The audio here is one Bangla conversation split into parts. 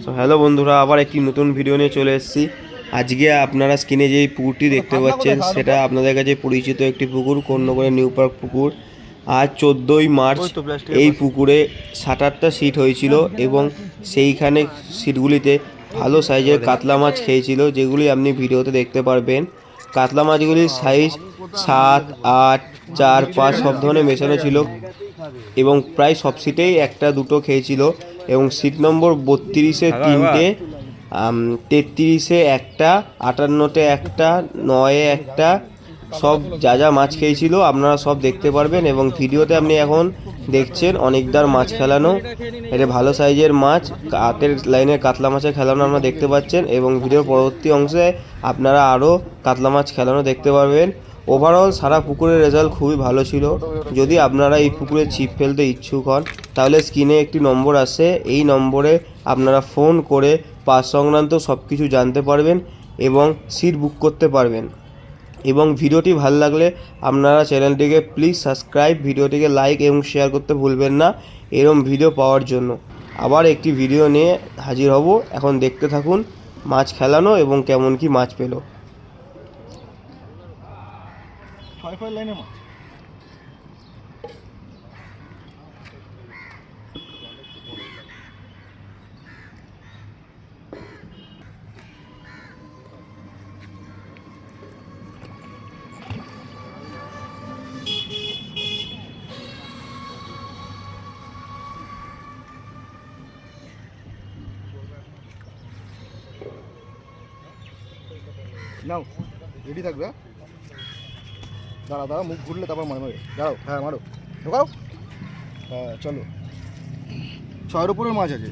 সো হ্যালো বন্ধুরা, আবার একটি নতুন ভিডিও নিয়ে চলে এসেছি। আজকে আপনারা স্ক্রিনে যে পুকুরটি দেখতে পাচ্ছেন সেটা আপনাদের কাছে পরিচিত একটি পুকুর, কর্ণগড়ের নিউ পার্ক পুকুর। আজ 14ই মার্চ এই পুকুরে 7-8টা সিট হয়েছিল এবং সেইখানে সিটগুলিতে ভালো সাইজের কাতলা মাছ খেয়েছিল, যেগুলি আপনি ভিডিওতে দেখতে পারবেন। কাতলা মাছগুলির সাইজ 7, 8, 4, 5 সব ধরনের মেশানো ছিল এবং প্রায় সব সিটেই একটা দুটো খেয়েছিল। এবং সিট নম্বর 32-এ 3টে, 33-এ একটা, 58-তে একটা, 9-এ একটা, সব যা যা মাছ খেয়েছিল আপনারা সব দেখতে পারবেন। এবং ভিডিওতে আপনি এখন দেখছেন অনেকদার মাছ খেলানো, এটা ভালো সাইজের মাছ, হাতের লাইনের কাতলা মাছের খেলানো আপনারা দেখতে পাচ্ছেন। এবং ভিডিওর পরবর্তী অংশে আপনারা আরও কাতলা মাছ খেলানো দেখতে পারবেন। ওভারঅল সারা পুকুরের রেজাল্ট খুবই ভালো ছিল। যদি আপনারা এই পুকুরে ছিপ ফেলতে ইচ্ছুক হন তাহলে স্ক্রিনে একটি নম্বর আসে, এই নম্বরে আপনারা ফোন করে পাস সংক্রান্ত সব কিছু জানতে পারবেন এবং সিট বুক করতে পারবেন। এবং ভিডিওটি ভালো লাগলে আপনারা চ্যানেলটিকে প্লিজ সাবস্ক্রাইব, ভিডিওটিকে লাইক এবং শেয়ার করতে ভুলবেন না এরকম ভিডিও পাওয়ার জন্য। আবার একটি ভিডিও নিয়ে হাজির হব, এখন দেখতে থাকুন মাছ খেলানো এবং কেমন কি মাছ পেল। লাইনে মাছ নাও, রেডি থাকবে। দাঁড়া দাঁড়া, মুখ ঘুরলে তারপর মারো। দাঁড়াও, হ্যাঁ মারো, ঢোকাও। হ্যাঁ চলো, 6-এর উপরের মাছ আছে।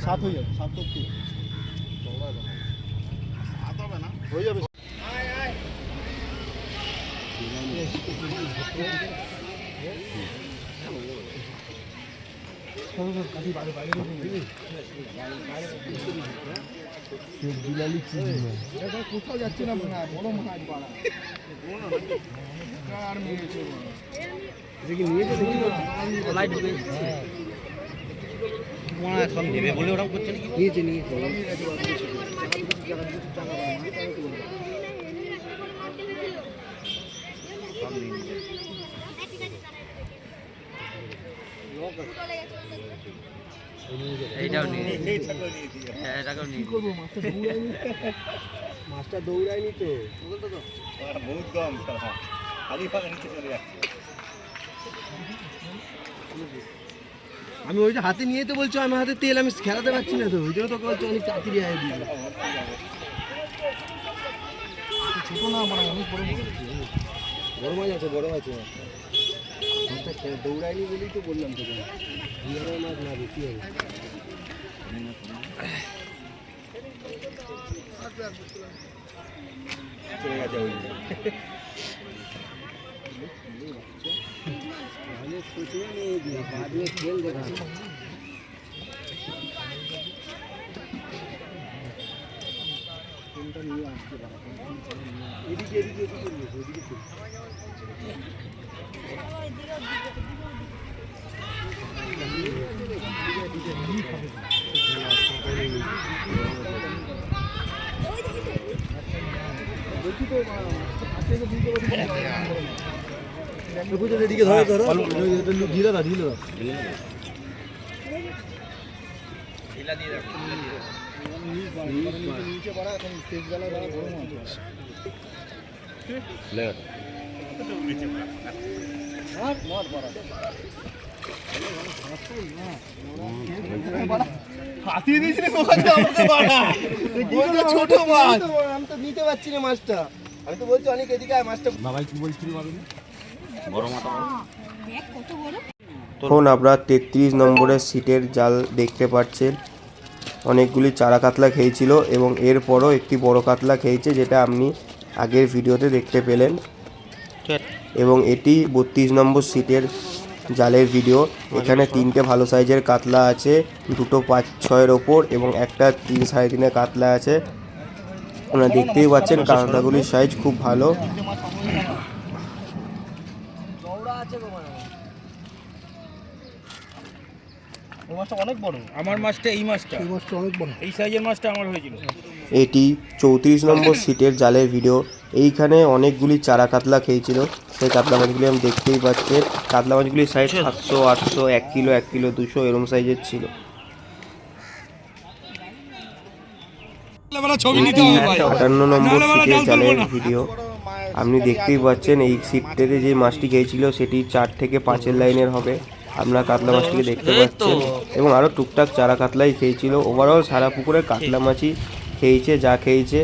7 হয়ে যাবে, 7 তো হবে না, হয়ে যাবে। কোথাও যাচ্ছে না, বড় মাছ পাড়া আর নিয়েছে বলে ওরাও করছে নাকি, নিয়েছে এইটাও নিয়ে, এটাকেও নিয়ে করবো। মাছটা দৌড়ায়নি তো, বহুত কম, খালি ফাঁকা নিচে চলে যাচ্ছে। আমি ওইটা হাতে নিয়ে তো বলছো, আমার হাতে তেল, আমি খেলাতে পারছি না তো, ওই জন্য তোকে বলছো অনেক তাড়াতাড়ি আয় দিই। ছোটো না, আমার অনেক বড় মাছ আছে, বড় মাছ আছে, বড় আছে। দৌড়ায়নি বলেই তো বললাম তোকে, মাছ না বেশি হবে। চলে গেছে ওই খেল দেখা কোনটা নিয়ে আসতে পারা, এদিকে এদিকে এদিকে এদিকে এদিকে ধরো ধরো, ঢিলে দাও, ঢিলে দাও, নিচে পড়া। এখন শেষ বেলায় বড় মাছ ফাঁসিয়ে দিয়েছি ছোট মাছ, আমি তো নিতে পারছি না মাছটা। আমি তো বলছি অনেক এদিকে মাছটা। বাবাই কি বলছিল বড় মাছ? এখন আপনারা 33 নম্বরের সিটের জাল দেখতে পাচ্ছেন, অনেকগুলি চারা কাতলা খেয়েছিল এবং এরপরও একটি বড় কাতলা খেয়েছে, যেটা আপনি আগের ভিডিওতে দেখতে পেলেন। এবং এটি 32 নম্বর সিটের জালের ভিডিও। এখানে 3টে ভালো সাইজের কাতলা আছে, 2টো 5-6-এর ওপর এবং একটা 3-3.5-এর কাতলা আছে। আপনারা দেখতেই পাচ্ছেন কাতলাগুলির সাইজ খুব ভালো। ওই মাছটা অনেক বড়। আমার মাছটা এই মাছটা অনেক বড়। এই সাইজের মাছটা আমার হয়েছিল। এটি 34 নম্বর সিটের জালের ভিডিও। এইখানে অনেকগুলি চারা কাতলা খেয়েছিল, সেই কাতলা মাছগুলি আমি দেখতেই পাচ্ছেন। কাতলা মাছগুলির সাইজ 700, 800, 1 কিলো, 1 কিলো 200 এরকম সাইজের ছিল। এটি 58 নম্বর সিটের জালের ভিডিও। আপনি দেখতেই পাচ্ছেন এই সিটটাতে যে মাছটি খেয়েছিল সেটি 4 থেকে 5 লাইনের হবে। আপনারা কাতলা মাছটিকে দেখতে পাচ্ছেন এবং আরও টুকটাক চারা কাতলাই খেয়েছিল। ওভারঅল সারা পুকুরে কাতলা মাছই খেয়েছে যা খেয়েছে,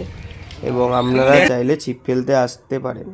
এবং আপনারা চাইলে ছিপ ফেলতে আসতে পারেন।